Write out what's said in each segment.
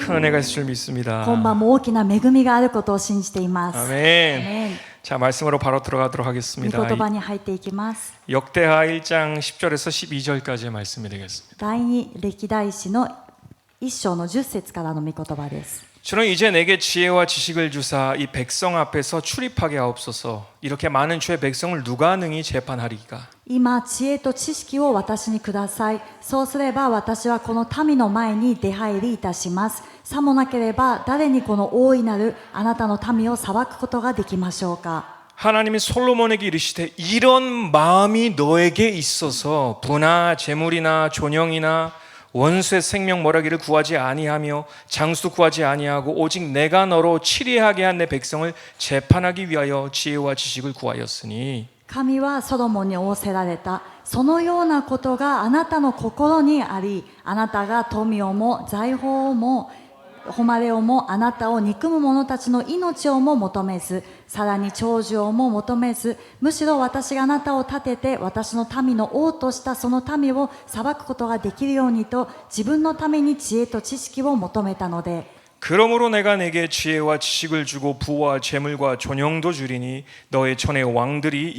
큰 은혜가 있을 줄 믿습니다. 今晩も大きな恵みがあることを信じています。 아멘. 자, 말씀으로 바로 들어가도록 御 하겠습니다. 言葉に入っていきます。 역대하 1장 10절에서 12절까지의 말씀이 되겠습니다. 第二歴代史の1章の10節からの御言葉です。 주는 이제 내게 지혜와 지식을 주사 이 백성 앞에서 출입하게 하옵소서. 이렇게 많은 주의 백성을 누가 능히 재판하리까? 今知恵と知識を私にください。そうすれば私はこの民の前に出入りいたします。さもなければ誰にこの大いなるあなたの民を裁くことができましょうか。 하나님이 솔로몬에게 이르시되 이런 마음이 너에게 있어서 부나 재물이나 존영이나 원수의 생명 몰아기를 구하지 아니하며 장수도 구하지 아니하고 오직 내가 너로 치리하게 한 내 백성을 재판하기 위하여 지혜와 지식을 구하였으니 神はソロモンに仰せられた。そのようなことがあなたの心にあり、あなたが富をも財宝をも誉れをもあなたを憎む者たちの命をも求めず、さらに長寿をも求めず、むしろ私があなたを立てて私の民の王としたその民を裁くことができるようにと自分のために知恵と知識を求めたので、 그러므로 내가 내게 지혜와 지식을 주고 부와 재물과 존영도 주리니 너의 전의 왕들이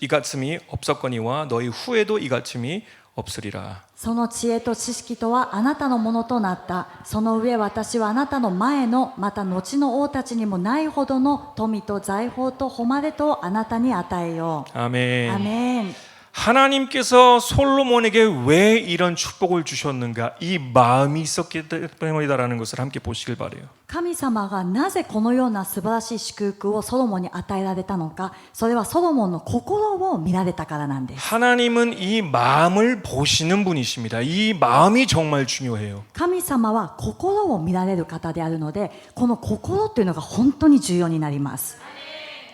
이같음이 없었거니와 너의 후에도 이같음이 없으리라. その知恵と知識とはあなたのものとなった。その上私はあなたの前のまた後の王たちにもないほどの富と財宝と誉れとあなたに与えよう。 아멘. アメン。 하나님께서 솔로몬에게 왜 이런 축복을 주셨는가? 이 마음이 있었기 때문이다라는 것을 함께 보시길 바래요. 神様がなぜこのような素晴らしい祝福をソロモンに与えられたのか、それはソロモンの心を見られたからなんです。 하나님은 이 마음을 보시는 분이십니다. 이 마음이 정말 중요해요. 神様は心を見られる方であるので、この心というのが本当に重要になります。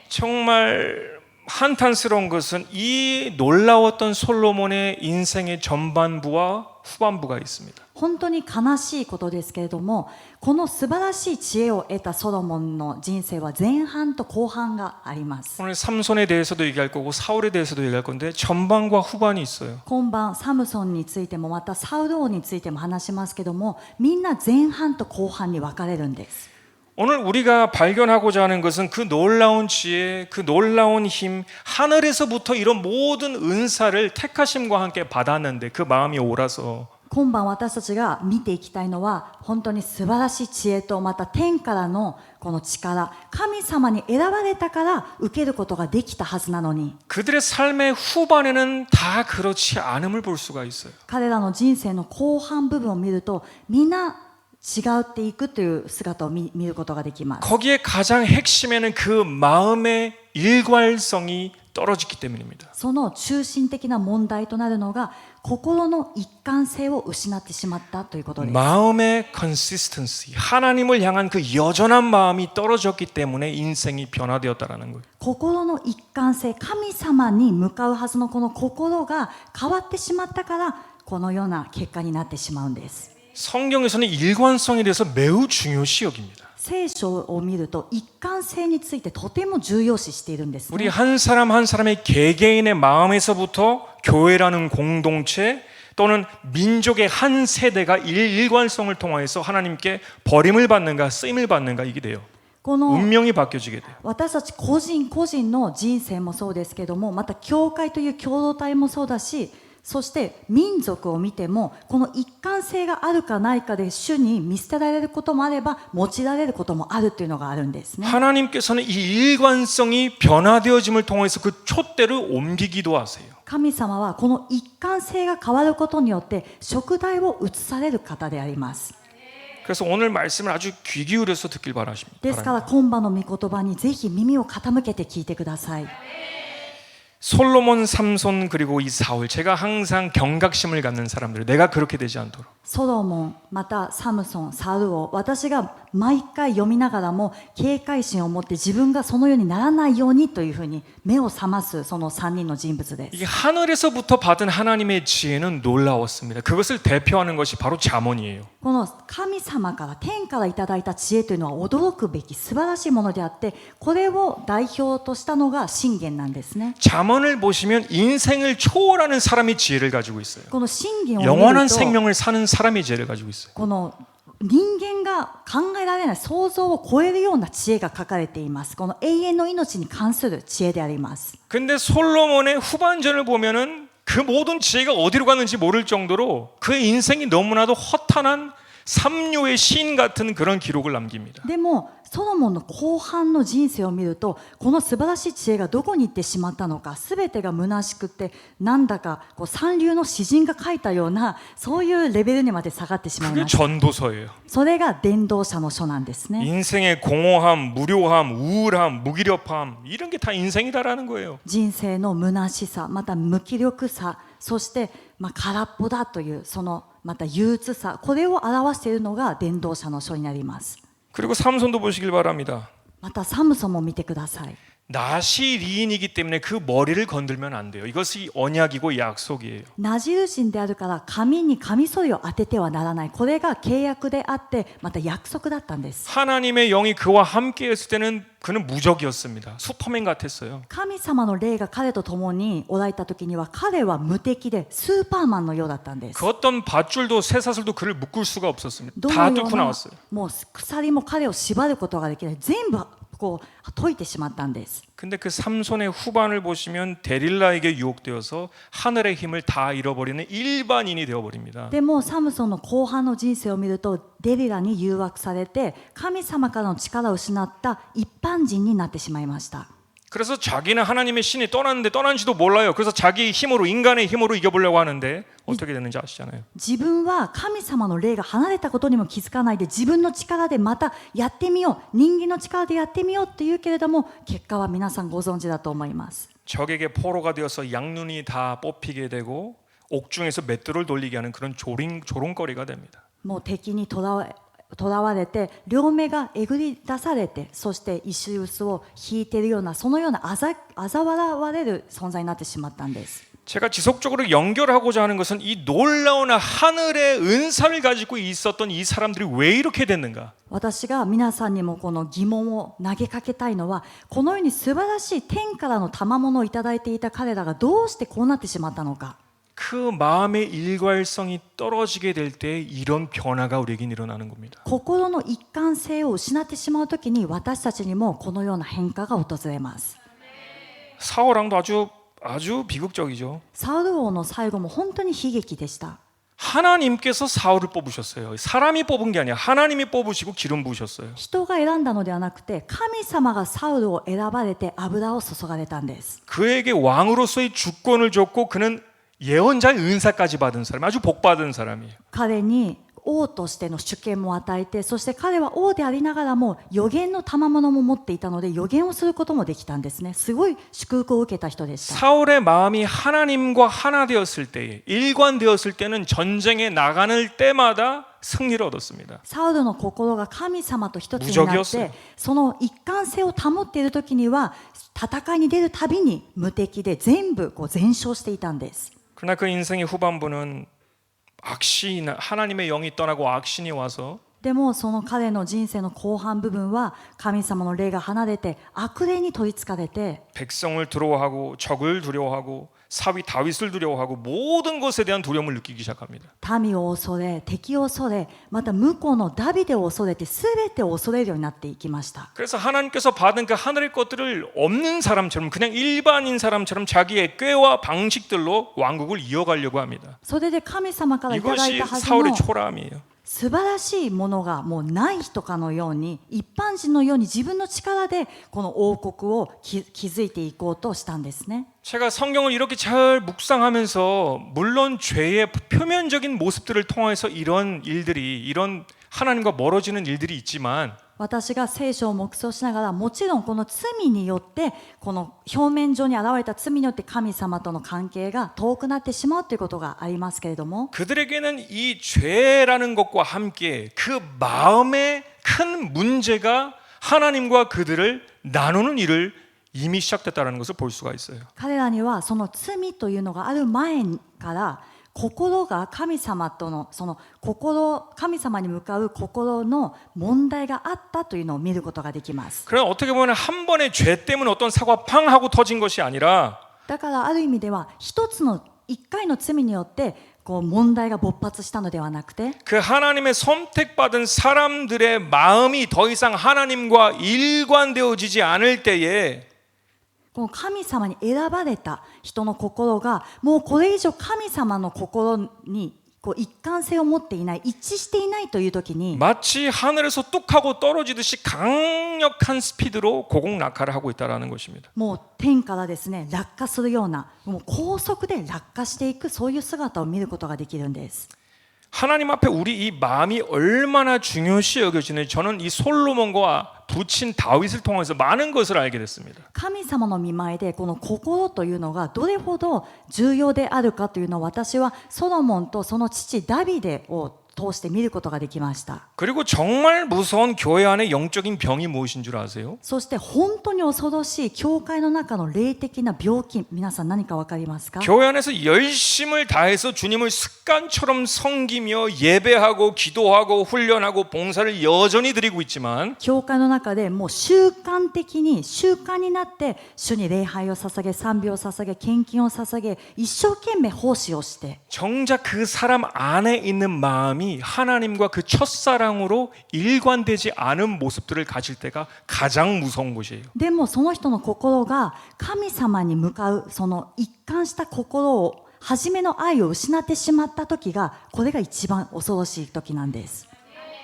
정말 한탄스러운 것은 이 놀라웠던 솔로몬의 인생의 전반부와 후반부가 있습니다. 本当に悲しいことですけれども、この素晴らしい知恵を得たソロモンの人生は前半と後半があります。 오늘 삼손에 대해서도 얘기할 거고 사울에 대해서도 얘기할 건데 전반과 후반이 있어요. 今晩サムソンについてもまたサウル王についても話しますけども、みんな前半と後半に分かれるんです。 오늘 우리가 발견하고자 하는 것은 그 놀라운 지혜, 그 놀라운 힘, 하늘에서부터 이런 모든 은사를 택하심과 함께 받았는데 그 마음이 옳아서 今晩私たちが見ていきたいのは本当に素晴らしい知恵とまた天からのこの力、神様に選ばれたから受けることができたはずなのに、 그들의 삶의 후반에는 다 그렇지 않음을 볼 수가 있어요. 彼らの人生の後半部分を見るとみんな違っていくという姿を見ることができます。 거기에 가장 핵심에는 그 마음의 일관성이 떨어지기 때문입니다. その中心的な問題となるのが心の一貫性を失ってしまったということです。 마음의 consistency, 하나님을 향한 그 여전한 마음이 떨어졌기 때문에 인생이 변화되었다라는 거예요. 心の一貫性、神様に向かうはずのこの心が変わってしまったからこのような結果になってしまうんです。 성경에서는 일관성에 대해서 매우 중요시 여깁니다. 聖書を見ると一貫性についてとても重要視しているんですね。 우리 한 사람 한 사람의 개개인의 마음에서부터 교회라는 공동체 또는 민족의 한 세대가 일관성을 통해서 하나님께 버림을 받는가 쓰임을 받는가 이게 돼요. この 운명이 바뀌어지게 돼요. 私たち個人個人の人生もそうですけども、また教会という共同体もそうだし、そして民族を見てもこの一貫性があるかないかで主に見捨てられることもあれば用いられることもあるというのがあるんですね。 하나님께서는 이 일관성이 변화되어짐을 통해서 그 촛대를 옮기기도 하세요. 神様はこの一貫性が変わることによって食材を移される方であります。 그래서 오늘 말씀을 아주 귀 기울여서 듣길 바라십니다. ですから今晩の御言葉にぜひ耳を傾けて聞いてください。 솔로몬, 삼손 그리고 이 사울 제가 항상 경각심을 갖는 사람들 내가 그렇게 되지 않도록 ソロモン、またサムソン、サウル王、私が毎回読みながらも警戒心を持って自分がそのようにならないようにというふうに目を覚ますその3人の人物です。 이게 하늘에서부터 받은 하나님의 지혜는 놀라웠습니다. 그것을 대표하는 것이 바로 잠언이에요. この神様から天からいただいた知恵というのは驚くべき素晴らしいものであって、これを代表としたのが箴言なんですね。 잠언을 보시면 인생을 초월하는 사람이 지혜를 가지고 있어요. この箴言を見 영원한 ると 생명을 사는 사람이 지혜를 가지고 있어요. この人間が考えられない想像を超えるような知恵が書かれています。この永遠の命に関する知恵であります。 근데 솔로몬의 후반전을 보면은 그 모든 지혜가 어디로 갔는지 모를 정도로 그의 인생이 너무나도 허탄한 삼류의 시인 같은 그런 기록을 남깁니다. でもソロモンの後半の人生を見ると、この素晴らしい知恵がどこに行ってしまったのか、全てが虚しくて、なんだかこう三流の詩人が書いたような、そういうレベルにまで下がってしまい 그게 ました。 전도서예요. それが伝道者の書なんですね。 인생의 공허함, 무료함, 우울함, 무기력함 이런 게 다 인생이다라는 거예요. 人生の虚しさ、また無気力さ、そして空っぽだというそのまた憂鬱さ、これを表しているのが伝道者の書になります。 그리고 삼손도 보시길 바랍니다. またサムソンも見てください。 낫이 리인이기 때문에 그 머리를 건들면 안 돼요. 이것이 언약이고 약속이에요. ナジル人であるから髪にカミソリを当ててはならない。これが契約であって、また約束だったんです。 하나님의 영이 그와 함께했을 때는 그는 무적이었습니다. 슈퍼맨 같았어요. 神様の霊が彼と共におられた時には、彼は無敵でスーパーマンのようだったんです。 그 어떤 밧줄도 쇠사슬도 그를 묶을 수가 없었습니다. ど 다 のよ 뚫고 うな 나왔어요. もう鎖も彼を縛ることができない。全部こう解いてしまったんです。 근데 그 삼손의 후반을 보시면 데릴라에게 유혹되어서 하늘의 힘을 다 잃어버리는 일반인이 되어버립니다. でもサムソンの後半の人生を見ると、デリラに誘惑されて神様からの力を失った一般人になってしまいました。 그래서 자기는 하나님의 신이 떠났는데 떠난지도 몰라요. 그래서 자기 힘으로 인간의 힘으로 이겨보려고 하는데 어떻게 됐는지 아시잖아요. 自分は神様の霊が離れたことにも気づかないで、自分の力でまたやってみよう、人間の力でやってみようって言うけれども、結果は皆さんご存知だと思います。 적에게 포로가 되어서 양눈이 다 뽑히게 되고 옥중에서 맷돌을 돌리게 하는 그런 조롱거리가 됩니다. もう敵にとらわれて、両目がえぐり出されて、そして石臼を引いているような、そのような嘲笑われる存在になってしまったんです。 제가 지속적으로 연결하고자 하는 것은 이 놀라운 하늘의 은사를 가지고 있었던 이 사람들이 왜 이렇게 됐는가? 私が皆さんにもこの疑問を投げかけたいのは、このように素晴らしい天からの賜物をいただいていた彼らがどうしてこうなってしまったのか。 그 마음의 일관성이 떨어지게 될 때 이런 변화가 우리에게 일어나는 겁니다. 心の一貫性を失ってしまうときに、私たちにもこのような変化が訪れます。 사울왕도 아주 비극적이죠. サウル王の最後も本当に悲劇でした。 하나님께서 사울을 뽑으셨어요. 사람이 뽑은 게 아니라 하나님이 뽑으시고 기름 부으셨어요. 人が選んだのではなくて、神様がサウルを選ばれて油を注がれたんです。 그에게 왕으로서의 주권을 줬고 그는 예언자의 은사까지 받은 사람, 아주 복 받은 사람이에요. 彼に王としての主権も与えて、そして彼は王でありながらも預言の賜物も持っていたので、預言をすることもできたんですね。すごい祝福を受けた人でした。 사울의 마음이 하나님과 하나 되었을 때에, 일관되었을 때는 전쟁에 나가는 때마다 승리를 얻었습니다. サウルの心が神様と一つになっ 무적이었어요 て、その一貫性を保っている時には、戦いに出るたびに無敵で全部全勝していたんです。 그러나 그 인생의 후반부는 악신, 하나님의 영이 떠나고 악신이 와서 でもその彼の人生の後半部分は、神様の霊が離れて悪霊に取りつかれて、 백성을 두려워하고 적을 두려워하고 사위 다윗을 두려워하고 모든 것에 대한 두려움을 느끼기 시작합니다. 民を恐れ、敵を恐れ、また向こうのダビデを恐れて、全てを恐れるようになっていきました。 그래서 하나님께서 받은 그 하늘의 것들을 없는 사람처럼 그냥 일반인 사람처럼 자기의 꾀와 방식들로 왕국을 이어가려고 합니다. それで神様からいただい 이것이 たはず 사울의 の 초라함이에요. 素晴らしいものがもうない人かのように、一般人のように自分の力でこの王国を築いていこうとしたんですね。 제가 성경을 이렇게 잘 묵상하면서 물론 죄의 표면적인 모습들을 통해서 이런 하나님과 멀어지는 일들이 있지만 私が聖書を黙想しながら、もちろんこの罪によって、この表面上に現れた罪によって神様との関係が遠くなってしまうということがありますけれども、 그들에게는 이 죄라는 것과 함께 그 마음의 큰 문제가 하나님과 그들을 나누는 일을 이미 시작됐다는 것을 볼 수가 있어요. 彼らにはその罪というのがある前から心が神様との神様に向かう心の問題があったというのを見ることができます。 그러나 어떻게 보면 한 번의 죄 때문에 어떤 사고가 팡 하고 터진 것이 아니라 だからある意味では一回の罪によってこう問題が勃発したのではなくて 그 하나님의 선택받은 사람들의 마음이 더 이상 하나님과 일관되어지지 않을 때에 この神様に選ばれた人の心がもうこれ以上神様の心にこう一貫性を持っていない一致していないという時に 마치 하늘에서 뚝 하고 떨어지듯이 강력한 스피드로 고공 낙하를 하고 있다는 것입니다. もう天からですね落下するようなもう高速で落下していくそういう姿を見ることができるんです。 하나님 앞에 우리 이 마음이 얼마나 중요시 여겨지는지 저는 이 솔로몬과 부친 다윗을 통해서 많은 것을 알게 됐습니다. 神様の御前でこの心というのがどれほど重要であるかというのを私はソロモンとその父ダビデを通して見ることができました。 그리고 정말 무서운 교회 안에 영적인 병이 무엇인 줄 아세요? そして本当に恐ろしい教会の中の霊的な病気、皆さん何か分かりますか？ 교회 안에서 열심을 다해서 주님을 습관처럼 섬기며 예배하고 기도하고 훈련하고 봉사를 여전히 드리고 있지만 教会の中でもう習慣になって主に礼拝を捧げ、賛美を捧げ、献金を捧げ、一生懸命奉仕をして 정작 그 사람 안에 있는 마음이 하나님과 그 첫사랑으로 일관되지 않은 모습들을 가질 때가 가장 무서운 것이에요. でもその人の心が神様に向かうその一貫した心を初めの愛を失ってしまった時がこれが一番恐ろしい時なんです。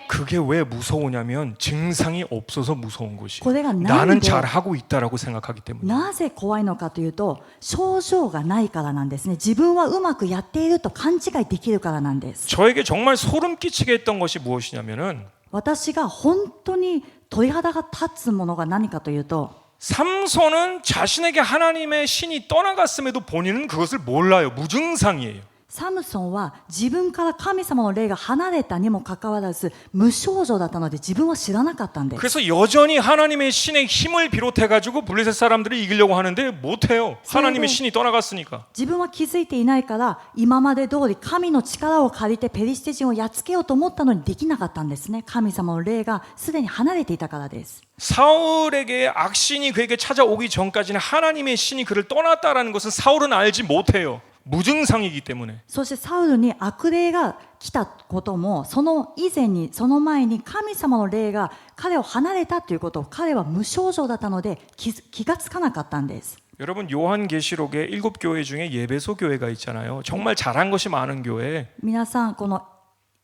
그게 왜 무서우냐면 증상이 없어서 무서운 것이에요. これが 나는 잘하고 있다라고 생각하기 때문에. なぜ怖いのかというと症状がないからなんですね。自分はうまくやっていると勘違いできるからなんです。 저에게 정말 소름 끼치게 했던 것이 무엇이냐면은 私が本当に鳥肌が立つものが何かというと 삼손은 자신에게 하나님의 신이 떠나갔음에도 본인은 그것을 몰라요. 무증상이에요. サムソンは自分から神様の霊が離れたにもかかわらず無症状だったので自分は知らなかったんです。 그래서 여전히 하나님의 신의 힘을 비롯해 가지고 블레셋 사람들을 이기려고 하는데 못해요. 하나님의 신이 떠나갔으니까. 自分は気づいていないから今まで通り神の力を借りてペリシテ人をやっつけようと思ったのにできなかったんですね。神様の霊がすでに離れていたからです。 사울에게 악신이 그에게 찾아오기 전까지는 하나님의 신이 그를 떠났다라는 것은 사울은 알지 못해요. 무증상이기 때문에. そしてサウルに悪霊が来たこともその以前にその前に神様の霊が彼を離れたということを彼は無症状だったので気がつかなかったんです。 여러분 요한계시록에 7교회 중에 예배소 교회가 있잖아요. 정말 잘한 것이 많은 교회. 皆さんこの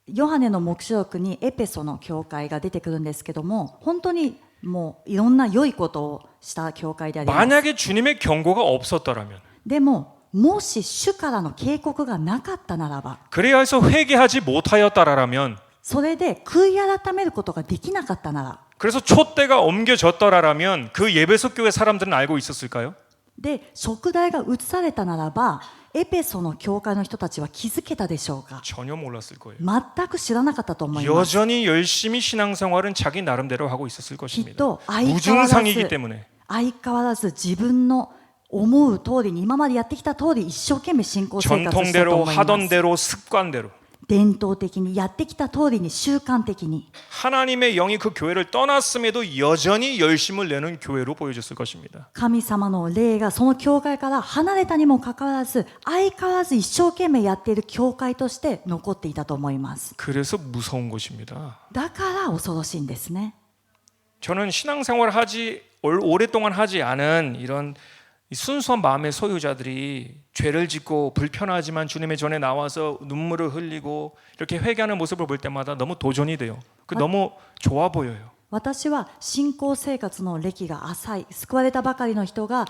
ヨハネの黙示録にエペソの教会が出てくるんですけども本当にもういろんな良いことをした教会であります。 만약에 주님의 경고가 없었더라면 でももし主からの警告がなかったならば 그래야 해서 회개하지 못하였다라면 それで悔い改めることができなかったなら 그래서 촛대가 옮겨졌더라면 그 예배소 교회 사람들은 알고 있었을까요? で食材が移されたならばエペソの教会の人たちは気づけたでしょうか？ 전혀 몰랐을 거예요. 全く知らなかったと思います。 여전히 열심히 신앙생활은 자기 나름대로 하고 있었을 きっ 것입니다. と相変わら 무증상이기 ず 때문에. 自分の思う通りに今までやってきた通り一生懸命信仰生活したと 전통대로 思いま 하던 す。 대로 습관대로 伝統的にやってきた通りに習慣的に 하나님의 영이 그 교회를 떠났음에도 여전히 열심을 내는 교회로 보여졌을 것입니다. 神様の霊がその教会から離れたにもかかわらず相変わらず一生懸命やっている教会として残っていたと思います。 그래서 무서운 것입니다. だから恐ろしいんですね。 저는 신앙생활을 오랫동안 하지 않은 이런 순수한 마음의 소유자들이 죄를 짓고 불편하지만 주님의 전에 나와서 눈물을 흘리고 이렇게 회개하는 모습을 볼 때마다 너무 도전이 돼요. 너무 좋아 보여요. 私は信仰生活の歴が浅い救われたばかりの人が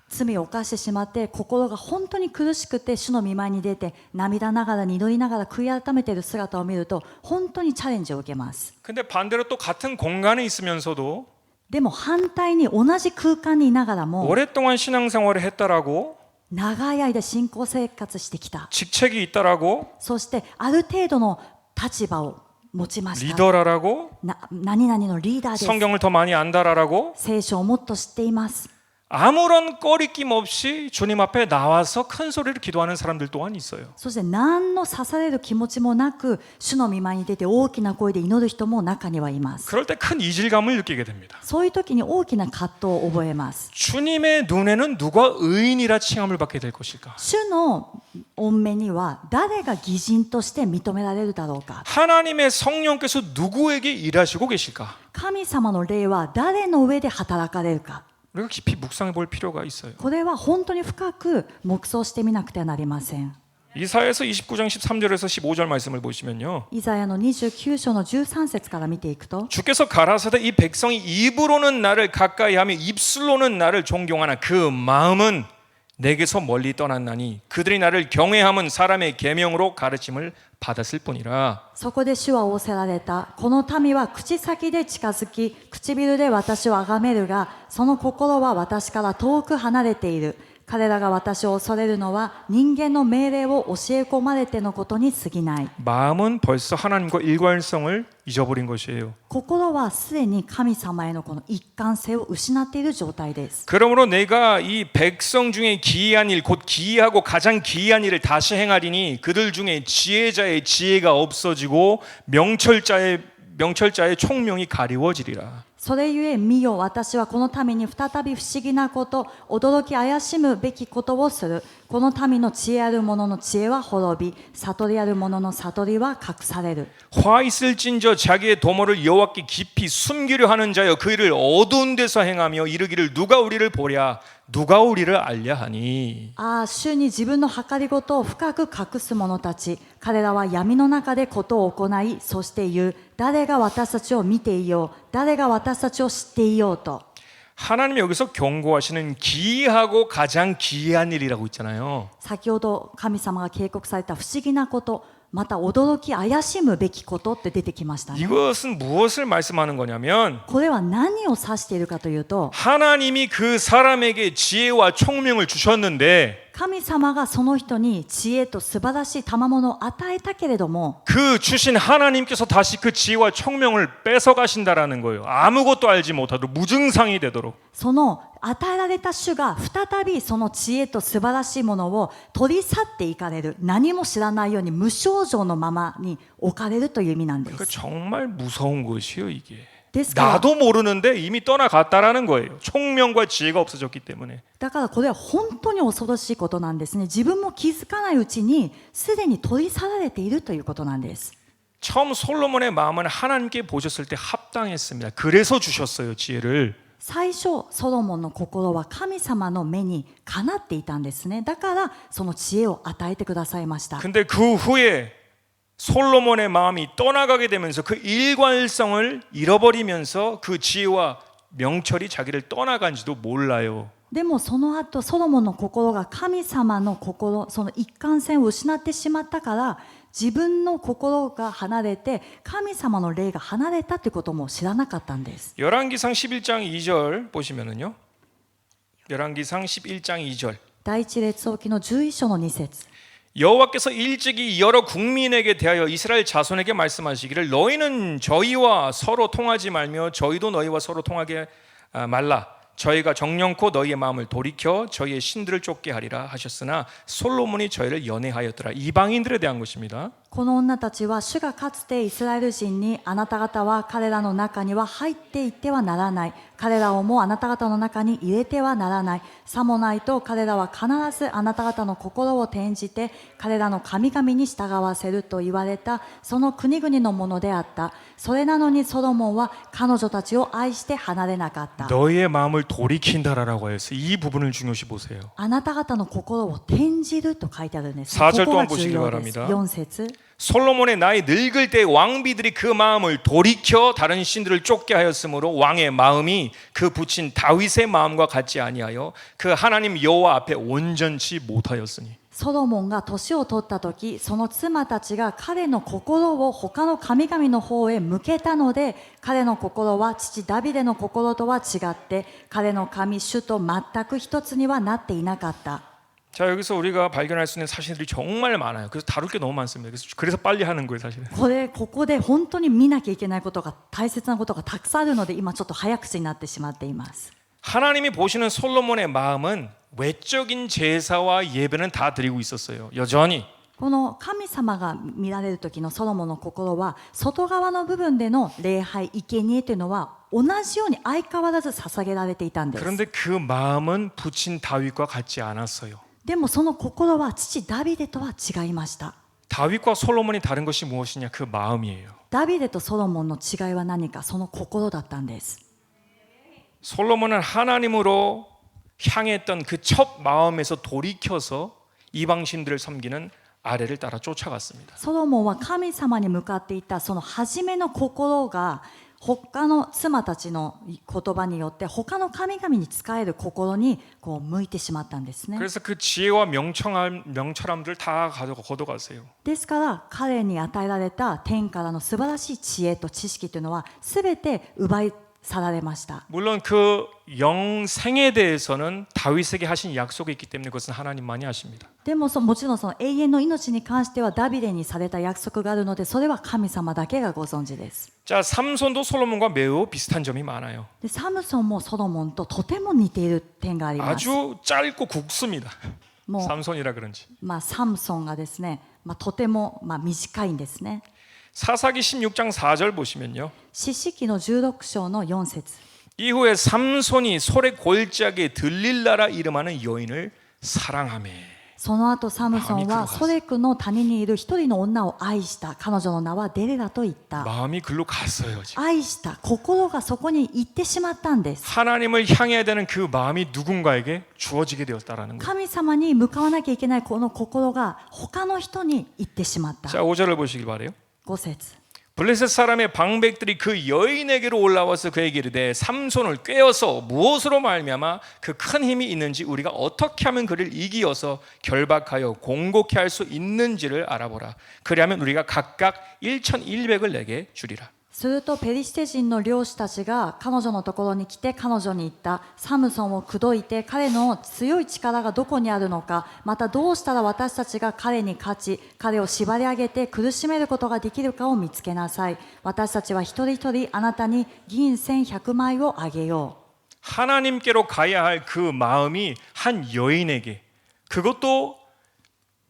罪を犯してしまって心が本当に苦しくて主の御前に出て涙ながらに祈りながら悔い改めている姿を見ると本当にチャレンジを受けます。 근데 반대로 또 같은 공간에 있으면서도 でも反対に同じ空間にいながらも 오랫동안 신앙생활을 했다라고 長い間信仰生活してきた 직책이 있다라고 そしてある程度の立場を持ちました 리더라라고 何々のリーダーです 성경을 더 많이 안다라라고 聖書をもっと知っています 아무런 꺼리낌 없이 주님 앞에 나와서 큰 소리로 기도하는 사람들 또한 있어요. そして何の刺される気持ちもなく主の御前に出て大きな声で祈る人も中にはいます。 그럴 때 큰 이질감을 느끼게 됩니다. そういう時に大きな葛藤を覚えます。 주님의 눈에는 누가 의인이라 칭함을 받게 될 것일까? 主の御目には誰が義人として認められるだろうか。 하나님의 성령께서 누구에게 일하시고 계실까? 神様の霊は誰の上で働かれるか。 우리가 깊이 묵상해 볼 필요가 있어요. これは本当に深く黙想してみなくてはなりません。 이사야서 29장 13절에서 15절 말씀을 보시면요. イザヤの29章の13節から見ていくと 주께서 가라사대 이 백성이 입으로는 나를 가까이하며 입술로는 나를 존경하나 그 마음은 내게서 멀리 떠났나니 그들이 나를 경외함은 사람의 계명으로 가르침을 받았을 뿐이라. そこで主は仰せられた。この民は口先で近づき、唇で私を崇めるが、その心は私から遠く離れている。彼らが私を恐れるのは人間の命令を教え込まれてのことに過ぎない。 마음은 벌써 하나님과 일관성을 잊어버린 것이에요. 心はすでに神様へのこの一貫性を失っている状態です。 그러므로 내가 이 백성 중에 기이한 일, 곧 기이하고 가장 기이한 일을 다시 행하리니 그들 중에 지혜자의 지혜가 없어지고 명철자의 총명이 가리워지리라. それゆえ見よ、私はこの民に再び不思議なこと、驚き怪しむべきことをする。この民の知恵ある者の知恵は滅び、悟りある者の悟りは隠される。 화 있을진저 자기의 도모를 여호와께 깊이 숨기려 하는 자여 그 일을 어두운 데서 행하며 이르기를 누가 우리를 보랴 누가 우리를 알랴 하니. ああ、主に自分の計りごとを深く隠す者たち。彼らは闇の中でことを行い、そして言う。誰が私たちを見ていよう。誰が私たちを知っていようと。 하나님이 여기서 경고하시는 기이하고 가장 기이한 일이라고 있잖아요. 先ほど神様が警告された不思議なこと、また驚き怪しむべきことって出てきましたね。 이것은 무엇을 말씀하는 거냐면 これは何を指しているかというと、 하나님이 그 사람에게 지혜와 총명을 주셨는데 神様がその人に知恵と素晴らしい賜物を与えたけれども、 그 주신 하나님께서 다시 그 지혜와 총명을 뺏어가신다라는 거예요. 아무것도 알지 못하도록 무증상이 되도록. その与えられた主が再びその知恵と素晴らしいものを取り去っていかれる。何も知らないように無症状のままに置かれるという意味なんで 그러니까 す。 정말 무서운 것이요 이게. ですから、 나도 모르는데 이미 떠나갔다라는 거예요. 총명과 지혜가 없어졌기 때문에. だからこれは本当に恐ろしいことなんですね。自分も気づかないうちにすでに取り去られているということなんです。 처음 솔로몬의 마음은 하나님께 보셨을 때 합당했습니다. 그래서 주셨어요 지혜를. 最初ソロモンの心は神様の目にかなっていたんですね。だからその知恵を与えてくださいました。 근데 그 후에 솔로몬의 마음이 떠나가게 되면서 그 일관성을 잃어버리면서 그 지혜와 명철이 자기를 떠나간지도 몰라요. でもその後ソロモンの心が神様の心、その一貫性を失ってしまったから、自分の心が離れて神様の霊が離れたということも知らなかったんです。 열왕기상 11장 2절 보시면은요. 열왕기상 11장 2절. 第一列王記の11章の2節。 여호와께서 일찍이 여러 국민에게 대하여 이스라엘 자손에게 말씀하시기를 너희는 저희와 서로 통하지 말며 저희도 너희와 서로 통하게 말라. 저희가 정령코 너희의 마음을 돌이켜 저희의 신들을 쫓게 하리라 하셨으나 솔로몬이 저희를 연애하였더라. 이방인들에 대한 것입니다. この女たちは主がかつてイスラエル人にあなた方は彼らの中には入っていってはならない、彼らをもあなた方の中に入れてはならない、さもないと彼らは必ずあなた方の心を転じて彼らの神々に従わせると言われたその国々のものであった。それなのにソロモンは彼女たちを愛して離れなかった。 너희의 마음을 돌이킨다라고 했어요. 이 부분을 중요시 보세요. あなた方の心を転じると書いてあるんです。 4절 ここが 또한 重 보시기 要です。 바랍니다. 4節。 솔로몬의 나이 늙을 때 왕비들이 그 마음을 돌이켜 다른 신들을 쫓게 하였으므로 왕의 마음이 그 붙인 다윗의 마음과 같지 아니하여 그 하나님 여호와 앞에 온전치 못하였으니. ソロモンが年を取った時、その妻たちが彼の心を他の神々の方へ向けたので、彼の心は父ダビデの心とは違って彼の神主と全く一つにはなっていなかった。 자, 여기서 우리가 발견할 수 있는 사실들이 정말 많아요. 그래서 다룰 게 너무 많습니다. 그래서 빨리 하는 거예요, 사실은. ここで本当に見なきゃいけないことが大切なことがたくさんあるので今ちょっと早口になってしまっています。 하나님이 보시는 솔로몬의 마음은 외적인 제사와 예배는 다 드리고 있었어요. 여전히. この神様が見られる時のソロモンの心は外側の部分での礼拝生贄というのは同じように相変わらず捧げられていたんです。 그런데 그 마음은 부친 다윗과 같지 않았어요. でもその心は父ダビデとは違いました。 다윗과 솔로몬이 다른 것이 무엇이냐? 그 마음이에요. ダビデとソロモンの違いは何か、その心だったんです。 솔로몬은 하나님으로 향했던 그 첫 마음에서 돌이켜서 이방신들을 섬기는 아래를 따라 쫓아갔습니다. ソロモンは神様に向かっていったその初めの心が他の妻たちの言葉によって他の神々に仕える心にこう向いてしまったんですね。 그래서 그 지혜와 명철함들 다 걷어가세요. ですから彼に与えられた天からの素晴らしい知恵と知識というのは全て奪い去られました。 물론 그 영생에 대해서는 다윗에게 하신 약속이 있기 때문에 그것은 하나님만이 아십니다. でももちろんその永遠の命に関してはダビデにされた約束があるのでそれは神様だけがご存知です。 자, 삼손도 솔로몬과 매우 비슷한 점이 많아요. でサムソンもソロモンととても似ている点があります。 아주 짧고 굵습니다. もう 삼손이라 그런지. サムソンがですね、とても短いんですね。 사사기 16장 4절 보시면요. 士師記の16章の4節 이후에 삼손이 솔의 골짜기에 들릴라라 이름하는 여인을 사랑하며. その後サムソンはソレクの谷にいる一人の女を愛した。彼女の名はデレラと言った。 마음이 글로 갔어요. 지금. 愛した心がそこに行ってしまったんです。 하나님을 향해야 되는 그 마음이 누군가에게 주어지게 되었다라는 거예요. 神様に向かわなきゃいけないこの心が他の人に行ってしまった。 자, 5절을 보시길 바래요. 5節 블레셋 사람의 방백들이 그 여인에게로 올라와서 그에게 이르되 삼손을 꿰어서 무엇으로 말미암아 그 큰 힘이 있는지 우리가 어떻게 하면 그를 이기어서 결박하여 공곡해 할 수 있는지를 알아보라. 그리하면 우리가 각각 1,100을 내게 주리라. するとペリシテ人の領主たちが彼女のところに来て彼女に言った。サムソンを口説いて彼の強い力がどこにあるのか、またどうしたら私たちが彼に勝ち彼を縛り上げて苦しめることができるかを見つけなさい。私たちは一人一人あなたに銀1100枚をあげよう。 하나님께로 가야 할 그 마음이 한 여인에게, 그것도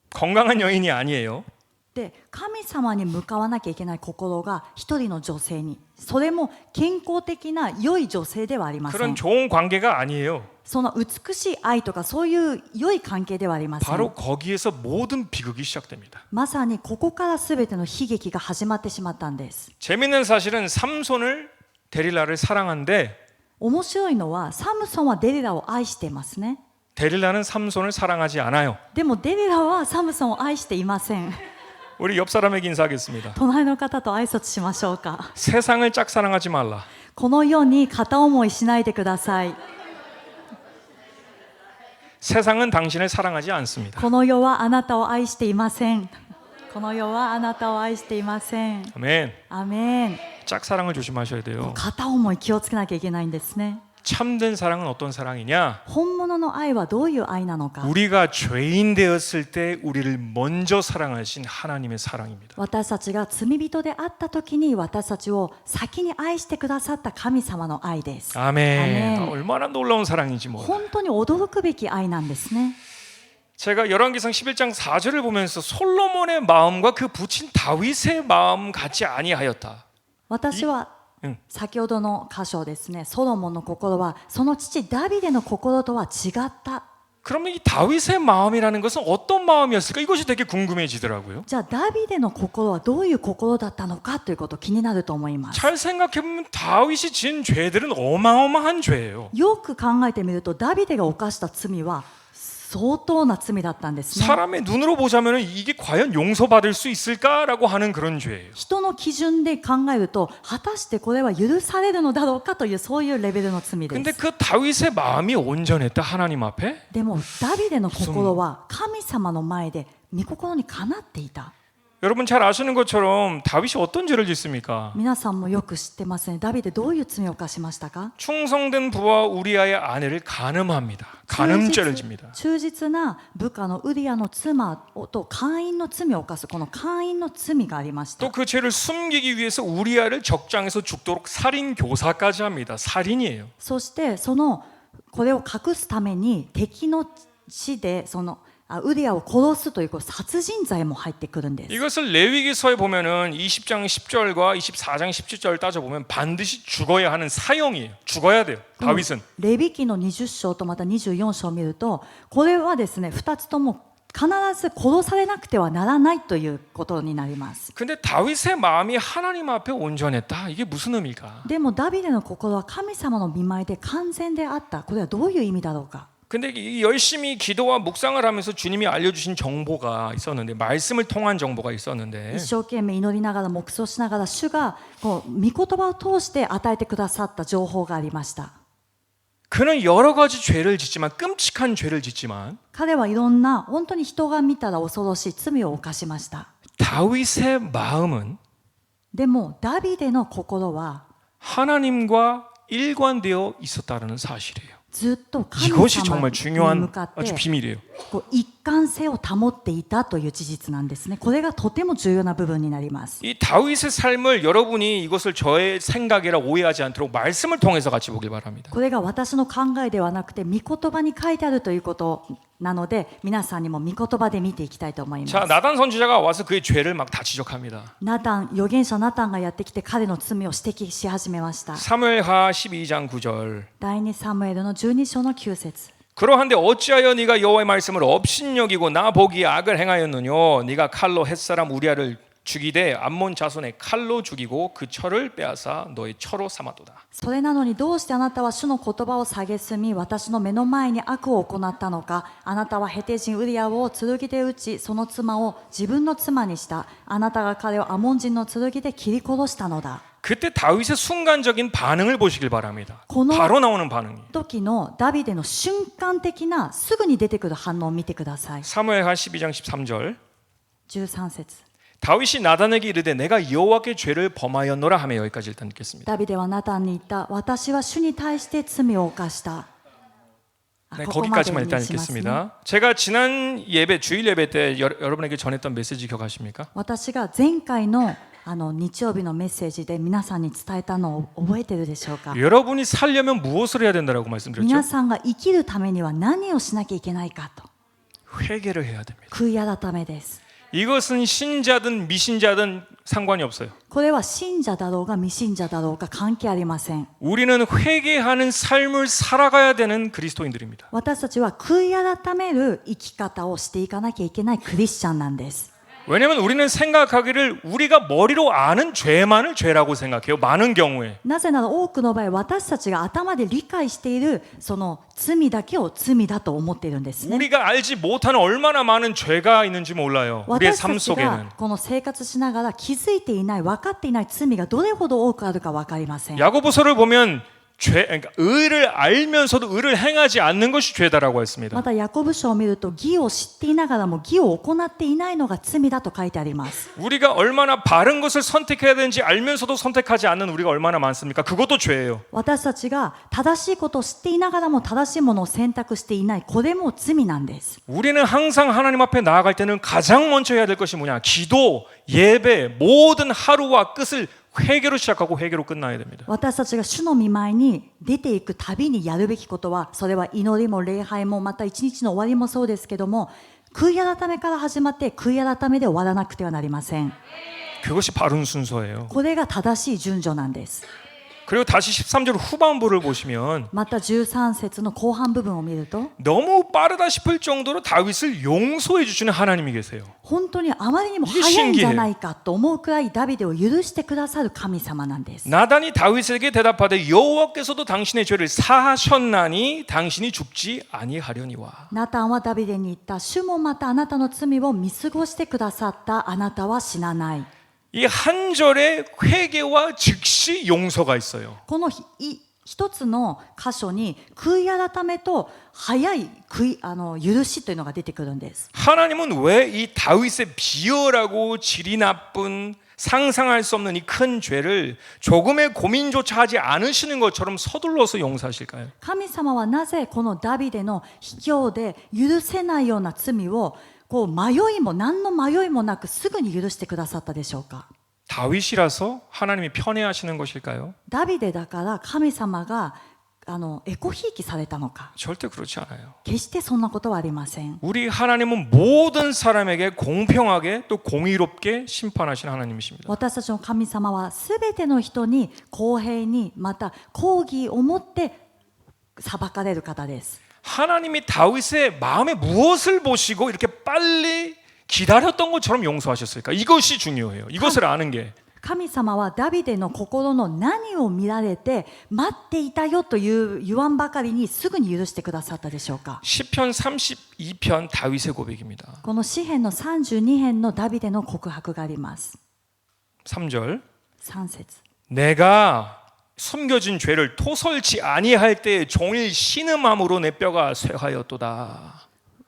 건강한 여인이 아니에요. で神様に向かわなきゃいけない心が一人の女性に、それも健康的な良い女性ではありませ 그런 ん。 좋은 관계가 아니에요. その美しい愛とかそういう良い関係ではありませ 바로 ん。 거기에서 모든 비극이 시작됩니다. まさにここから全ての悲劇が始まってしまったんです。 재밌는 사실은 삼손을 데릴라를 사랑한데 面白いのはサムソンはデリラを愛していますね。 데릴라는 삼손을 사랑하지 않아요. でもデリラはサムソンを愛していません。 우리 옆 사람에게 인사하겠습니다. 隣の方と挨拶しましょうか。 세상을 짝사랑하지 말라. この世に片思いしないでください。 세상은 당신을 사랑하지 않습니다. この世はあなたを愛していません。この世はあなたを愛していません。 아멘. アメン。 짝사랑을 조심하셔야 돼요. 片思い気をつけなきゃいけないんですね。 참된 사랑은 어떤 사랑이냐? 本物の愛はどういう愛なのか。 우리가 죄인 되었을 때 우리를 먼저 사랑하신 하나님의 사랑입니다. 私たちが罪人であった時に私たちを先に愛してくださった神様の愛です。 아멘. 아멘. 얼마나 놀라운 사랑인지 몰라요. 本当に驚くべき愛なんですね。 제가 열왕기상 11장 4절을 보면서 솔로몬의 마음과 그 부친 다윗의 마음 같지 아니하였다. 私は先ほどの箇所ですね、ソロモンの心はその父ダビデの心とは違った。 그러면 이 다윗의 마음이라는 것은 어떤 마음이었을까? 이것이 되게 궁금해지더라고요. じゃあダビデの心はどういう心だったのかということ気になると思います。 잘 생각해보면 다윗이 지은 죄들은 어마어마한 죄예요. よく考えてみるとダビデが犯した罪は相当な罪だったんですね。 사람의 눈으로 보자면 이게 과연 용서받을 수 있을까라고 하는 그런 죄예요. 人の基準で考えると果たしてこれは許されるのだろうかというそういうレベルの罪で 근데 す。 그 다윗의 마음이 온전했다 하나님 앞에? でもダビデの心は神様の前で御心にかなっていた。 여러분 잘 아시는 것처럼 다윗이 어떤 죄를 짓습니까? 皆さんもよく知ってますね。ダビデどういう罪を犯しましたか？ 충성된 부하 우리아의 아내를 간음합니다. 간음죄를 집니다. 忠実な部下のウリアの妻と姦淫の罪を犯すこの姦淫の罪がありました。 또 그 죄를 숨기기 위해서 우리아를 적장에서 죽도록 살인 교사까지 합니다. 살인이에요. そしてそのこれを隠すために敵の死でそのウリアを殺すという殺人罪も入ってくるんです。 이것을 레위기서에 보면은 20장 10절과 24장 17절 따져 보면 반드시 죽어야 하는 사형이에요. 죽어야 돼요. 다윗은. レビ記の20章とまた24章を見ると、これはですね、2つとも必ず殺されなくてはならないということになります。 근데 다윗의 마음이 하나님 앞에 온전했다. 이게 무슨 의미일까? でもダビデの心は神様の御前で完全であった。これはどういう意味だろうか。 근데 이 열심히 기도와 묵상을 하면서 주님이 알려주신 정보가 있었는데, 말씀을 통한 정보가 있었는데, 一生懸命祈りながら黙想しながら主が御言葉を通して与えてくださった情報がありました。 그는 여러 가지 죄를 짓지만, 끔찍한 죄를 짓지만, 彼はいろんな本当に人が見たら恐ろしい罪を犯しました。 다윗의 마음은 でもダビデの心は 하나님과 일관되어 있었다는 사실이에요. ずっと神 이것이 様 정말 に 중요한 向かっ 아주 て 비밀이에요. 一貫性を保っていたという事実なんですね。これがとても重要な部分になります。 이 다윗의 삶을 여러분이 이것을 저의 생각이라 오해하지 않도록 말씀을 통해서 같이 보길 바랍니다. これが私の考えではなくて御言葉に書いてあるということなので、皆さんにも御言葉で見ていきたいと思います。 자, 나단 선지자가 와서 그의 죄를 막 다 지적합니다. 預言者ナタンがやってきて彼の罪を指摘し始めました。 사무엘하 12장 9절. 第2サムエルの12章の9節。 그러한데 어찌하여 네가 여호와의 말씀을 업신여기고 나 보기에 악을 행하였느뇨? 네가 칼로 햇사람 우리아를 죽이되 암몬 자손의 칼로 죽이고 그 철을 빼앗아 너의 처로 삼았도다. それなのにどうしてあなたは主の言葉を蔑み、私の目の前に悪を行ったのか。あなたはヘテ人ウリアを剣で撃ち、その妻を自分の妻にした。あなたが彼をアモン人の剣で切り殺したのだ。 그때 다윗의 순간적인 반응을 보시길 바랍니다. 고노- 바로 나오는 반응이. 時のダビデの瞬間的なすぐに出てくる反応を見てください。 사무엘하 12장 13절. 13節。 다윗이 나단에게 이르되 내가 여호와께 죄를 범하였노라 하며 여기까지 일단 읽겠습니다. ダビデはナタンに言った。私は主に対して罪を犯した。 네, ここまで 거기까지만 に 일단 しますね。 읽겠습니다. 제가 지난 예배 주일 예배 때 여러분에게 전했던 메시지 기억하십니까? 私が前回の日曜日のメッセージで皆さんに伝えたのを覚えてるでしょうか。 여러분이 살려면 무엇을 해야 된다라고 말씀드렸죠? 皆さんが生きるためには何をしなきゃいけないかと。 회개를 해야 됩니다. 悔い改めです。 이것은 신자든 미신자든 상관이 없어요. これは信者だろうが未信者だろうが関係ありません。 우리는 회개하는 삶을 살아가야 되는 그리스도인들입니다. 私たちは悔い改める生き方をしていかなきゃいけないクリスチャンなんです。 왜냐하면 우리는 생각하기를 우리가 머리로 아는 죄만을 죄라고 생각해요. 많은 경우에. なぜなら多くの場合私たちが頭で理解しているその罪だけを罪だと思っているんですね。 우리가 알지 못하는 얼마나 많은 죄가 있는지 몰라요. 우리의 私 삶 たち 속에는. がこの生活しながら気づいていない分かっていない罪がどれほど多くあるか分かりません。 야고보서를 보면 그러니까 의를 알면서도 의를 행하지 않는 것이 죄다라고 했습니다. またヤコブ書を見ると義を知っていながらも義を行っていないのが罪だと書いてあります。 우리가 얼마나 바른 것을 선택해야 되는지 알면서도 선택하지 않는 우리가 얼마나 많습니까? 그것도 죄예요. 私たちが正しいことを知っていながらも正しいものを選択していない、これも罪なんです。 우리는 항상 하나님 앞에 나아갈 때는 가장 먼저 해야 될 것이 뭐냐? 기도, 예배, 모든 하루와 끝을 회개로 시작하고 회개로 끝나야 됩니다. 私たちが主の御前に出ていくたびにやるべきことは、それは祈りも礼拝もまた一日の終わりもそうですけども、悔い改めから始まって悔い改めで終わらなくてはなりません。 그것이 바른 순서예요. これが正しい順序なんです。 그리고 다시 13절 후반부를 보시면 また13節の後半部分を見ると、 너무 빠르다 싶을 정도로 다윗을 용서해 주시는 하나님이 계세요. 本当にあまりにも早いんじゃないかと思うくらいダビデを許してくださる神様なんです。 나단이 다윗에게 대답하되 여호와께서도 당신의 죄를 사하셨나니 당신이 죽지 아니하려니와. ナタンはダビデに言った。主もまたあなたの罪を見過ごしてくださった。あなたは死なない。 이 한 절에 회개와 즉시 용서가 있어요. この一つの箇所に悔い改めと早い許しというのが出てくるんです。 하나님은 왜 이 다윗의 비열하고 질이 나쁜 상상할 수 없는 이 큰 죄를 조금의 고민조차 하지 않으시는 것처럼 서둘러서 용서하실까요? 神様はなぜこのダビデの卑怯で許せないような罪を何の迷いもなくすぐに許してくださったでしょうか。 다윗이라서 하나님이 편애하시는 것일까요? ダビデだから神様がエコひいきされたのか。 절대 그렇지 않아요. 決してそんなことはありません。 우리 하나님은 모든 사람에게 공평하게 또 공의롭게 심판하신 하나님이십니다. 私たちの神様はすべての人に公平にまた公義をもって裁かれる方です。 하나님이 다윗의 마음에 무엇을 보시고 이렇게 빨리 기다렸던 것처럼 용서하셨을까? 이것이 중요해요. 이것을 아는 게. 神様はダビデの心の何を見られて待っていたよという言わんばかりにすぐに許してくださったでしょうか。 시편 32편 다윗의 고백입니다. この詩編の32編のダビデの告白があります。 3절 3節 내가 숨겨진 죄를 토설치 아니할 때 종일 신음함으로 내 뼈가 쇠하였도다.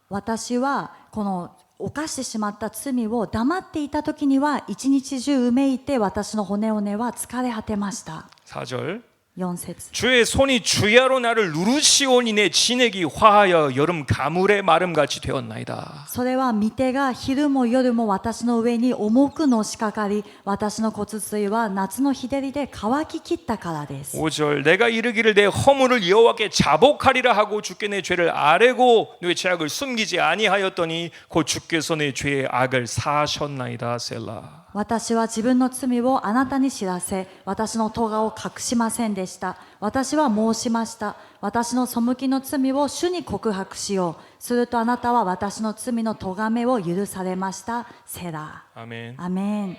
私はこの犯してしまった罪を黙っていた時には一日中うめいて私の骨は疲れ果てました。 4절 4節 주의 손이 주야로 나를 누르시오니 내 진액이 화하여 여름 가물의 마름같이 되었나이다. それは御手が昼も夜も私の上に重くのしかかり私の骨髄は夏の日照りで乾ききったからです。 5절 내가 이르기를 내 허물을 여호와께 자복하리라 하고 주께 내 죄를 아뢰고 내 죄악을 숨기지 아니하였더니 곧 주께서 내 죄의 악을 사하셨나이다. 셀라. 私は自分の罪をあなたに知らせ私の咎を隠しませんでした。私は申しました。私の背きの罪を主に告白しよう。するとあなたは私の罪の咎めを許されました。セラ。 아멘. アメン。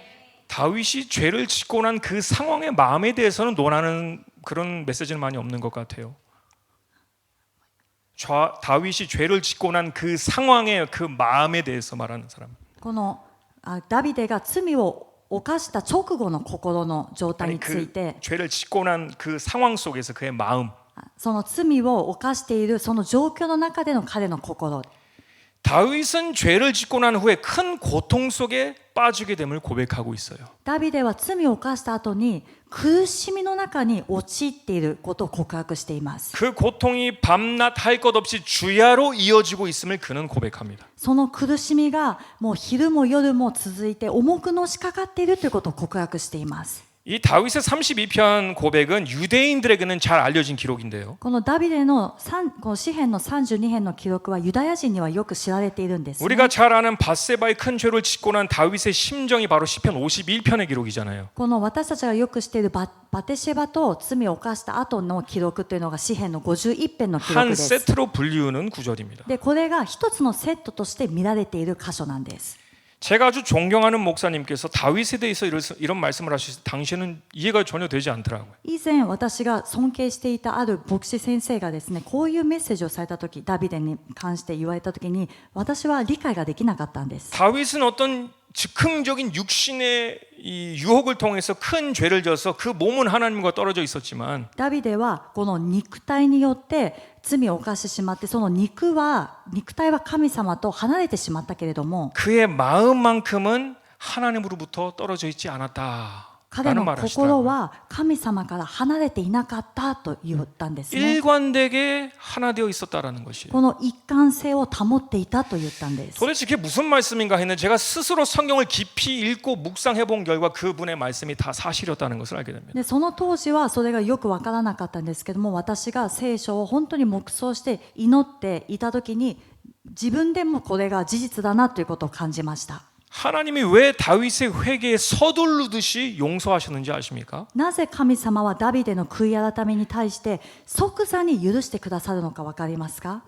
다윗이 죄를 짓고 난 그 상황의 마음에 대해서는 논하는 그런 메시지는 많이 없는 것 같아요. 다윗이 죄를 짓고 난 그 상황의 그 마음에 대해서 말하는 사람. このダビデが罪を犯した直後の心の状態 아니 につい 그 て 죄를 짓고 난 그 상황 속에서 그의 마음. その罪を犯しているその状況の中での彼の心 다윗은 죄를 짓고 난 후에 큰 고통 속에 빠지게 됨을 고백하고 있어요. ダビデは罪を犯した後に苦しみの中に陥っていることを告白しています。 그 고통이 밤낮 할 것 없이 주야로 이어지고 있음을 그는 고백합니다. その苦しみがもう昼も夜も続いて重くのしかかっているということを告白しています。 이 다윗의 32편 고백은 유대인들에게는 잘 알려진 기록인데요. このダビデのこの詩編の32編の記録はユダヤ人にはよく知られているんですね。 우리가 잘 아는 밧세바의 큰 죄를 짓고 난 다윗의 심정이 바로 시편 51편의 기록이잖아요. この私たちがよく知っているバテシェバと罪を犯した後の記録というのが詩編の51編の記録 한 です。 세트로 불리우는 구절입니다. で、これが一つのセットとして見られている箇所なんです。 제가 아주 존경하는 목사님께서 다윗에 대해서 이런 말씀을 하셔서 당시에는 이해가 전혀 되지 않더라고요. 以前私が尊敬していたある牧師先生がですね、こういうメッセージをされた時、ダビデに関して言われた時に私は理解ができなかったんです。 다윗은 어떤 즉흥적인 육신의 이 유혹을 통해서 큰 죄를 져서 그 몸은 하나님과 떨어져 있었지만 ダビデはこの肉体によって罪を犯してしまってその肉体は神様と離れてしまったけれども 그의 마음만큼은 하나님으로부터 떨어져 있지 않았다. 彼の心は神様から離れていなかったと言ったんですね。 일관되게 하나 되어 있었다라는 것이에요. この一貫性を保っていたと言ったんです。 도대체 그게 무슨 말씀인가 했는데 제가 스스로 성경을 깊이 읽고 묵상해 본 결과 그분의 말씀이 다 사실이었다는 것을 알게 됩니다. でその当時はそれがよくわからなかったんですけども、私が聖書を本当に黙想して祈っていた時に自分でもこれが事実だなということを感じました。 하나님이 왜 다윗의 회개에 서두르듯이 용서하셨는지 아십니까? なぜ神様はダビデの悔い改めに対して即座に許してくださるのかわかりますか？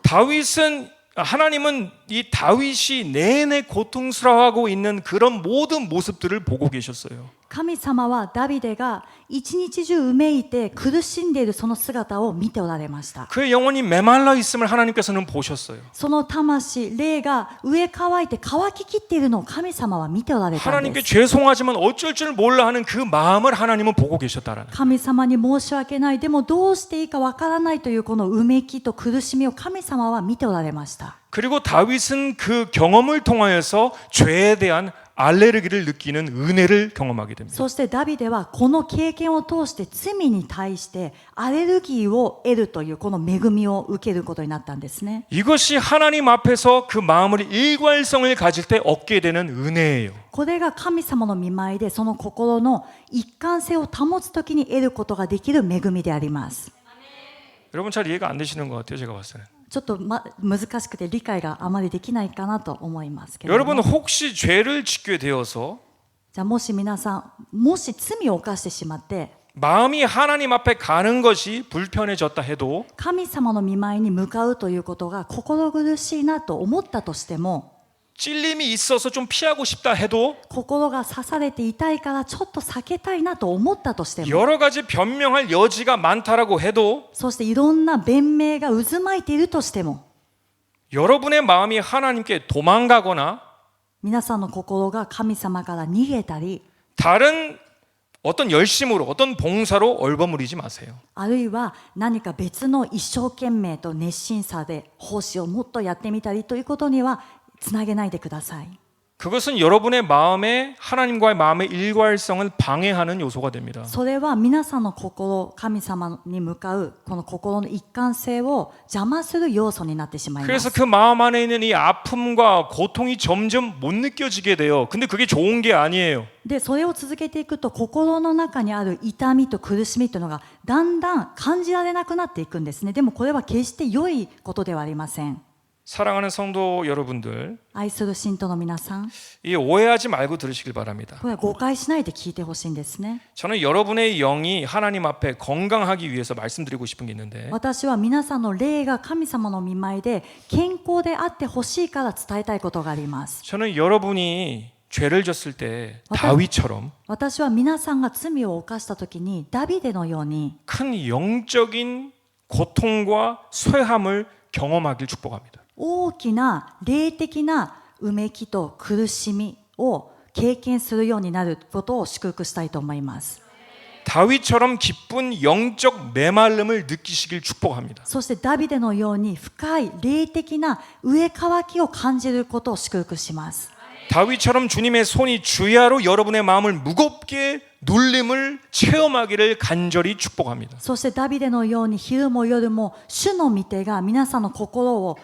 하나님은 이 다윗이 내내 고통스러워하고 있는 그런 모든 모습들을 보고 계셨어요. 神様はダビデが一日中うめいて苦しんでいるその姿を見ておられました。 그의 영혼이 메말라 있음을 하나님께서는 보셨어요. その魂、霊が上乾いて乾ききっているのを神様は見ておられたん 하나님께 です。 죄송하지만 어쩔 줄 몰라 하는 그 마음을 하나님은 보고 계셨다라는. 神様に申し訳ない、でもどうしていいかわからないというこのうめきと苦しみを神様は見ておられました。 그리고 다윗은 그 경험을 통하여서 죄에 대한 알레르기를 느끼는 은혜를 경험하게 됩니다. そしてダビデはこの経験を通して罪に対してアレルギーを得るというこの恵みを受けることになったんですね。 이것이 하나님 앞에서 그 마음을 일관성을 가질 때 얻게 되는 은혜예요. これが神様の御前でその心の一貫性を保つときに得ることができる恵みであります。 여러분 잘 이해가 안 되시는 것 같아요. 제가 봤을 때는. ちょっと、難しくて理解があまりできないかなと思いますけれども 여러분 혹시 죄를 짓게 되어서 じゃあもし皆さんもし罪を犯してしまって 마음이 하나님 앞에 가는 것이 불편해졌다 해도 神様の御前に向かうということが心苦しいなと思ったとしても 찔림이 있어서 좀 피하고 싶다 해도 心が刺されて痛いからちょっと避けたいなと思ったとしても 여러 가지 변명할 여지가 많다라고 해도 そしていろんな弁明が渦巻いているとしても 여러분의 마음이 하나님께 도망가거나 皆さんの心が神様から逃げたり 다른 어떤 열심으로 어떤 봉사로 얼버무리지 마세요. あるいは何か別の一生懸命と熱心さで奉仕をもっとやってみたりということにはつなげないでください。 그것은 여러분의 마음에 하나님과의 마음의 일관성을 방해하는 요소가 됩니다. それは皆さんの心、神様に向かうこの心の一貫性を邪魔する要素になってしまいま 그래서 す。 그 마음 안에 있는 이 아픔과 고통이 점점 못 느껴지게 돼요. 근데 그게 좋은 게 아니에요. で、それを続けていくと心の中にある痛みと苦しみというのがだんだん感じられなくなっていくんですね。でもこれは決して良いことではありません。 사랑하는 성도 여러분들, 愛する信徒の皆さん、 이 오해하지 말고 들으시길 바랍니다. これは誤解しないで聞いてほしいんですね。 저는 여러분의 영이 하나님 앞에 건강하기 위해서 말씀드리고 싶은 게 있는데 私は皆さんの霊が神様の御前で健康であってほしいから伝えたいことがあります。 저는 여러분이 죄를 졌을 때 다윗처럼 私は皆さんが罪を犯した時にダビデのように 큰 영적인 고통과 쇠함을 경험하길 축복합니다. 大きな霊的なうめきと苦しみを経験するようになることを祝福したいと思います。 다윗처럼 기쁜 영적 메마름을 느끼시길 축복합니다. そしてダビデのように深い霊的な上渇きを感じることを祝福します。 다윗처럼 주님의 손이 주야로 여러분의 마음을 무겁게 눌림을 체험하기를 간절히 축복합니다. そしてダビデのように昼も夜も主の御手が皆さんの心を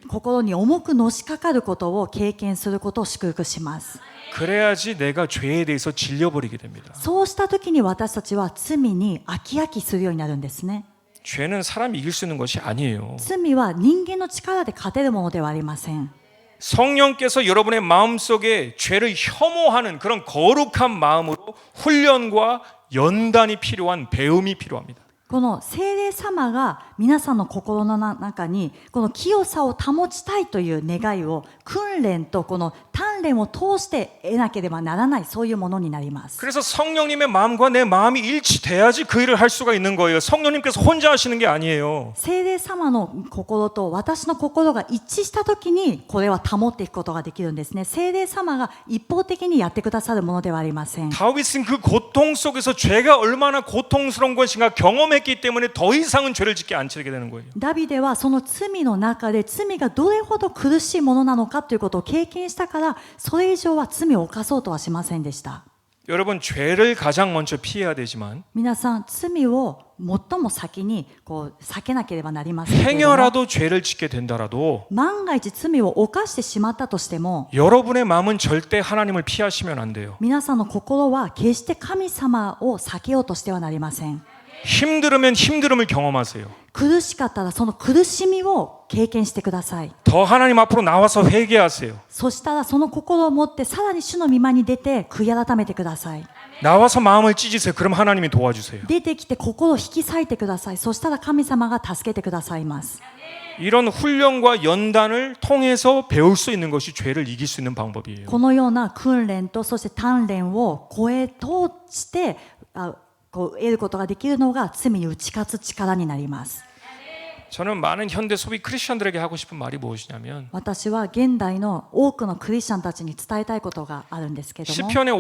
心に重くのしかかることを経験することを祝福します。 그래야지 내가 죄에 대해서 질려버리게 됩니다. そうした時に私たちは罪に飽き飽きするようになるんですね。 죄는 사람이 이길 수 있는 것이 아니에요. 罪は人間の力で勝てるものではありません。 성령께서 여러분의 마음속에 죄를 혐오하는 그런 거룩한 마음으로 훈련과 연단이 필요한 배움이 필요합니다. この聖霊様が皆さんの心の中にこの清さを保ちたいという願いを訓練とこの鍛錬を通して得なければならないそういうものになります。 그래서 성령님의 마음과 내 마음이 일치돼야지 그 일을 할 수가 있는 거예요. 성령님께서 혼자 하시는 게 아니에요. 聖霊様の心と私の心が一致したときにこれは保っていくことができるんですね。聖霊様が一方的にやってくださるものではありません。 다윗은 그 고통 속에서 죄가 얼마나 고통스러운 것인가 경험했기 때문에 더 이상은 죄를 짓게 않게 되는 거예요. ダビデはその罪の中で罪がどれほど苦しいものなのかということを経験したからそれ以上は罪を犯そうとはしませんでした。 여러분 죄를 가장 먼저 피해야 되지만 皆さん罪を最も先に避けなければなりませんけれども 행여라도 죄를 짓게 된다라도 万が一罪を犯してしまったとしても 여러분의 마음은 절대 하나님을 피하시면 안 돼요. 皆さんの心は決して神様を避けようとしてはなりません。 힘들으면 힘들음을 경험하세요. 苦しかったらその苦しみを経験してください。 더 하나님 앞으로 나와서 회개하세요. そしたらその心を持ってさらに主の御前に出て悔い改めてください。 나와서 마음을 찢으세요. 그럼 하나님이 도와주세요. 出てきて心を引き裂いてください。そしたら神様が助けてくださいます。 이런 훈련과 연단을 통해서 배울 수 있는 것이 죄를 이길 수 있는 방법이에요. このような訓練とそして鍛錬を超え通して得ることができるのが罪に打ち勝つ力になります。 저는 많은 현대 소비 크리스천들에게 하고 싶은 말이 무엇이냐면 私は現代の多くのクリスチャンたちに伝えたいことがあるんですけども 시편의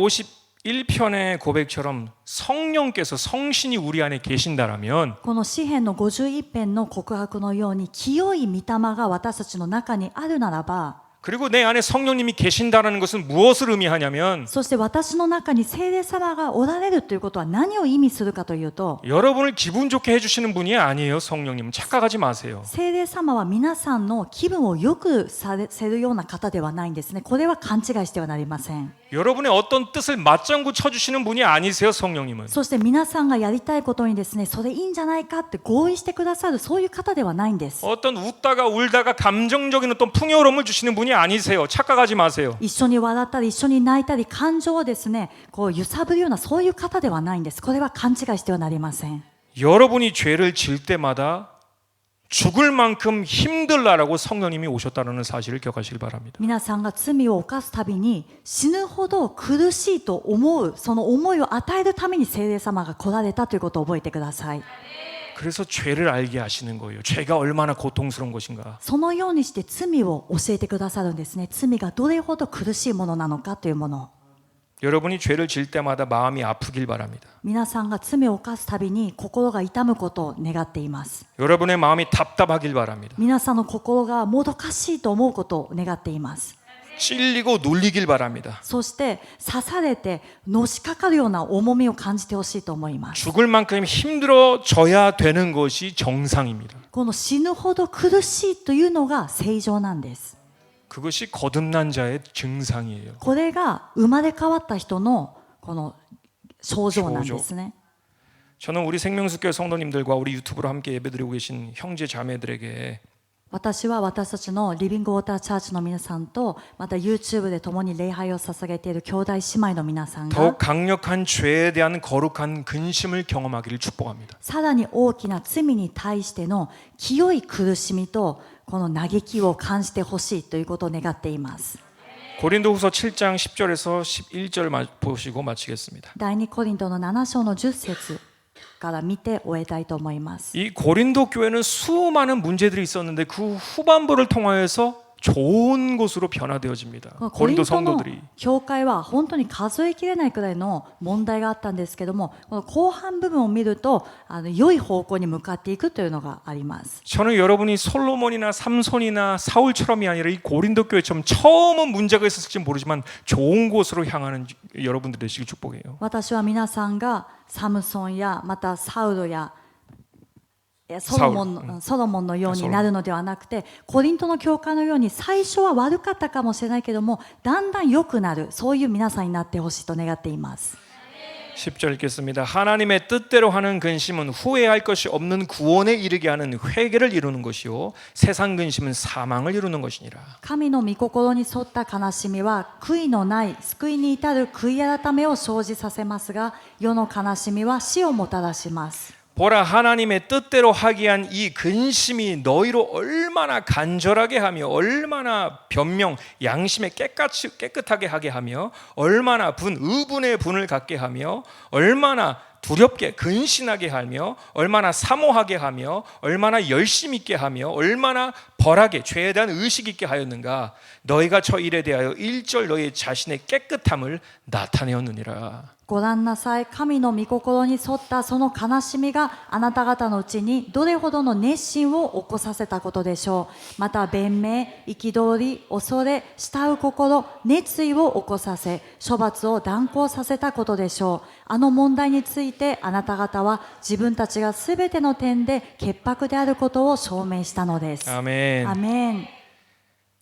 51편의 고백처럼 성령께서 성신이 우리 안에 계신다라면 この詩編の51編の告白のように清い御霊が私たちの中にあるならば 그리고 내 안에 성령님이 계신다라는 것은 무엇을 의미하냐면 そして私の中に聖霊様がおられるということは何を意味するかというと 여러분을 기분 좋게 해주시는 분이 아니에요. 성령님은 착각하지 마세요. 聖霊様は皆さんの気分を良くさせるような方ではないんですね。これは勘違いしてはなりません。 여러분의 어떤 뜻을 맞장구 쳐주시는 분이 아니세요, 성령님은. そして皆さんがやりたいことにですね、それいいんじゃないかって合意してくださるそういう方ではないんです。 어떤 웃다가 울다가 감정적인 어떤 풍요로움을 주시는 분이 아니세요. 착각하지 마세요. 一緒に笑ったり一緒に泣いたり感情をですね、こう揺さぶるようなそういう方ではないんです。これは勘違いしてはなりません。 여러분이 죄를 질 때마다 죽을 만큼 힘들라라고 성령님이 오셨다는 사실을 기억하시길 바랍니다. 皆さんが罪を犯すたびに死ぬほど苦しいと思う、その思いを与えるために聖霊様が来られたということを覚えてください。 그래서 죄를 알게 하시는 거예요. 죄가 얼마나 고통스러운 것인가. そのようにして罪を教えてくださるんですね。罪がどれほど苦しいものなのかというものを。 여러분이 죄를 질 때마다 마음이 아프길 바랍니다. 皆さんが罪を犯すたびに心が痛むことを願っています。 여러분의 마음이 답답하길 바랍니다. 皆さんの心がもどかしいと思うことを願っています。 찔리고 눌리길 바랍니다. そして刺されてのしかかるような重みを感じてほしいと思います。 죽을 만큼 힘들어져야 되는 것이 정상입니다. この死ぬほど苦しいというのが正常なんです。 그것이 거듭난 자의 증상이에요. これが生まれ変わった人のこの症状なんですね。 저는 우리 생명수교회 성도님들과 우리 유튜브로 함께 예배드리고 계신 형제 자매들에게 私は私たちのリビングウォーターチャーチの皆さんとまた YouTube で共に礼拝を捧げている兄弟姉妹の皆さん 더욱 が 강력한 죄에 대한 거룩한 근심을 경험하기를 축복합니다. さらに大きな罪に対しての清い苦しみとこの嘆きを感じてほしいということを願っています。 고린도후서 7장 10절에서 11절 보시고 마치겠습니다. 第2コリントの7章の10節から見て終えたいと思います。 이 고린도 교회는 수많은 문제들이 있었는데 그 후반부를 통하여서 좋은 곳으로 변화되어집니다. コリン 고린도 トの 성도들이 教会は本当に数えきれないくらいの問題があったんですけども、この後半部分を見ると良い方向に向かっていくというのがあります。 저는 여러분이 솔로몬이나 삼손이나 사울처럼이 아니라 이 고린도 교회처럼 처음은 문제가 있었을지 모르지만 좋은 곳으로 향하는 여러분들 되시길 축복해요. 私は皆さんがサムソンやまたサウルやソロモンのようになるのではなくて、コリントの教会のように最初は悪かったかもしれないけどもだんだん良くなる、そういう皆さんになってほしいと願っています。 10절 읽겠습니다. 하나님의 뜻대로 하는 근심은 후회할 것이 없는 구원에 이르게 하는 회개를 이루는 것이요 세상 근심은 사망을 이루는 것이니라. 神の御心に沿った悲しみは悔いのない救いに至る悔い改めを生じさせますが、世の悲しみは死をもたらします。 보라, 하나님의 뜻대로 하기 위한 이 근심이 너희로 얼마나 간절하게 하며 얼마나 변명, 양심에 깨끗하게 하게 하며 얼마나 의분의 분을 갖게 하며 얼마나 두렵게 근신하게 하며 얼마나 사모하게 하며 얼마나 열심 있게 하며 얼마나 벌하게 죄에 대한 의식 있게 하였는가. 너희가 저 일에 대하여 일절 너희 자신의 깨끗함을 나타내었느니라. ご覧なさい。神の御心に沿ったその悲しみがあなた方のうちにどれほどの熱心を起こさせたことでしょう。また弁明、憤り、恐れ、慕う心、熱意を起こさせ、処罰を断行させたことでしょう。あの問題についてあなた方は自分たちがすべての点で潔白であることを証明したのです。 아멘. アメン。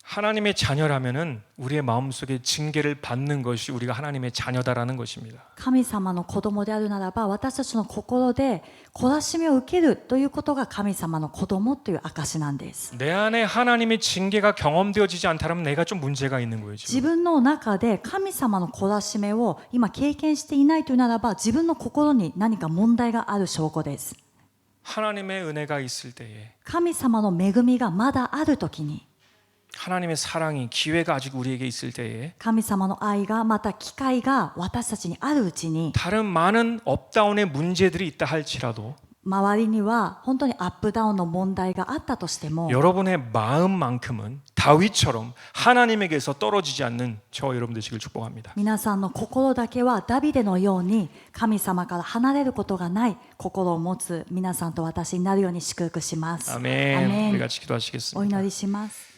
하나님의 자녀라면은 우리의 마음속에 징계를 받는 것이 우리가 하나님의 자녀다라는 것입니다. 神様の子供であるならば、私たちの心で懲らしみを受けるということが神様の子供という証なんです。 내 안에 하나님의 징계가 경험되어지지 않다면 내가 좀 문제가 있는 거예요. 自分の中で神様の懲らしめを今経験していないというならば、自分の心に何か問題がある証拠です。 하나님의 은혜가 있을 때에 神様の恵みがまだあるときに、 하나님의 사랑이 기회가 아직 우리에게 있을 때에 神様の愛がまた機会が私たちにあるうちに、 다른 많은 업다운의 문제들이 있다 할지라도 周りには本当にアップダウンの問題があったとしても、 여러분의 마음만큼은 다윗처럼 하나님에게서 떨어지지 않는 저 여러분 되시길 축복합니다. 皆さんの心だけはダビデのように神様から離れることがない心を持つ皆さんと私になるように祝福します。 아멘. アメン。 우리 같이 기도하시겠습니다. お祈りします。